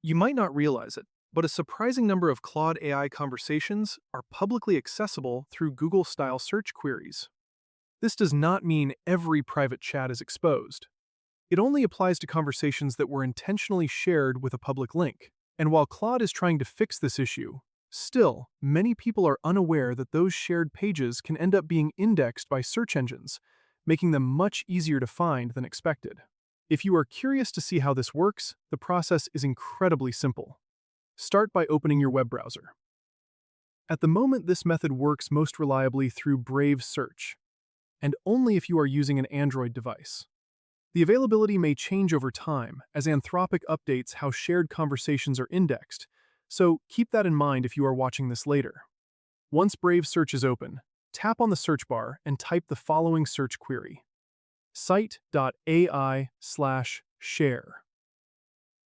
You might not realize it, but a surprising number of Claude AI conversations are publicly accessible through Google-style search queries. This does not mean every private chat is exposed. It only applies to conversations that were intentionally shared with a public link. And while Claude is trying to fix this issue, still, many people are unaware that those shared pages can end up being indexed by search engines, making them much easier to find than expected. If you are curious to see how this works, the process is incredibly simple. Start by opening your web browser. At the moment, this method works most reliably through Brave Search, and only if you are using an Android device. The availability may change over time as Anthropic updates how shared conversations are indexed, so keep that in mind if you are watching this later. Once Brave Search is open, tap on the search bar and type the following search query: site.ai/share.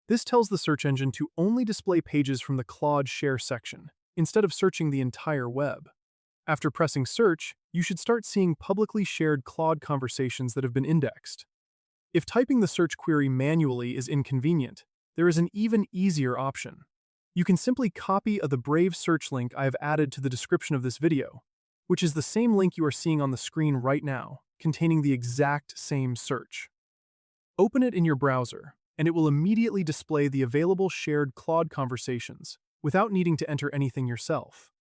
This tells the search engine to only display pages from the Claude Share section, instead of searching the entire web. After pressing search, you should start seeing publicly shared Claude conversations that have been indexed. If typing the search query manually is inconvenient, there is an even easier option. You can simply copy the Brave Search link I have added to the description of this video, which is the same link you are seeing on the screen right now, containing the exact same search. Open it in your browser, and it will immediately display the available shared Claude conversations without needing to enter anything yourself.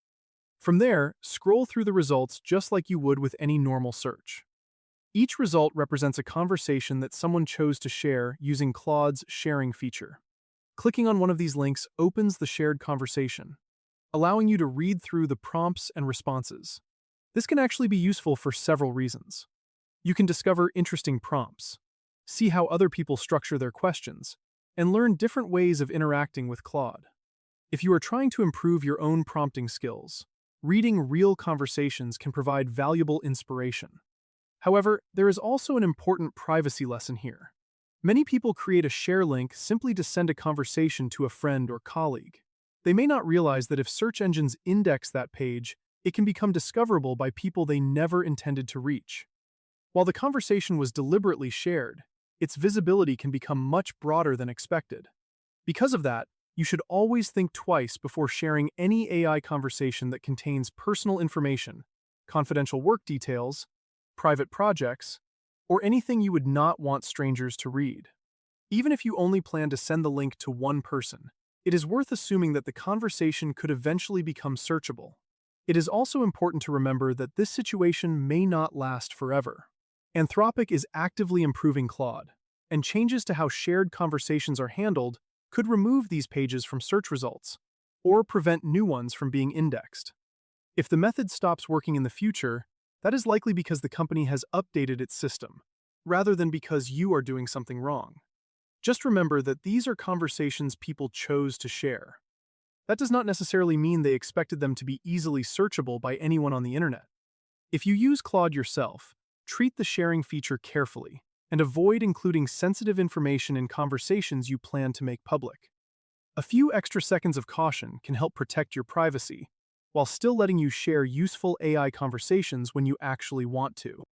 From there, scroll through the results just like you would with any normal search. Each result represents a conversation that someone chose to share using Claude's sharing feature. Clicking on one of these links opens the shared conversation, allowing you to read through the prompts and responses. This can actually be useful for several reasons. You can discover interesting prompts, see how other people structure their questions, and learn different ways of interacting with Claude. If you are trying to improve your own prompting skills, reading real conversations can provide valuable inspiration. However, there is also an important privacy lesson here. Many people create a share link simply to send a conversation to a friend or colleague. They may not realize that if search engines index that page, it can become discoverable by people they never intended to reach. While the conversation was deliberately shared, its visibility can become much broader than expected. Because of that, you should always think twice before sharing any AI conversation that contains personal information, confidential work details, private projects, or anything you would not want strangers to read. Even if you only plan to send the link to one person, it is worth assuming that the conversation could eventually become searchable. It is also important to remember that this situation may not last forever. Anthropic is actively improving Claude, and changes to how shared conversations are handled could remove these pages from search results, or prevent new ones from being indexed. If the method stops working in the future, that is likely because the company has updated its system, rather than because you are doing something wrong. Just remember that these are conversations people chose to share. That does not necessarily mean they expected them to be easily searchable by anyone on the internet. If you use Claude yourself, treat the sharing feature carefully, and avoid including sensitive information in conversations you plan to make public. A few extra seconds of caution can help protect your privacy, while still letting you share useful AI conversations when you actually want to.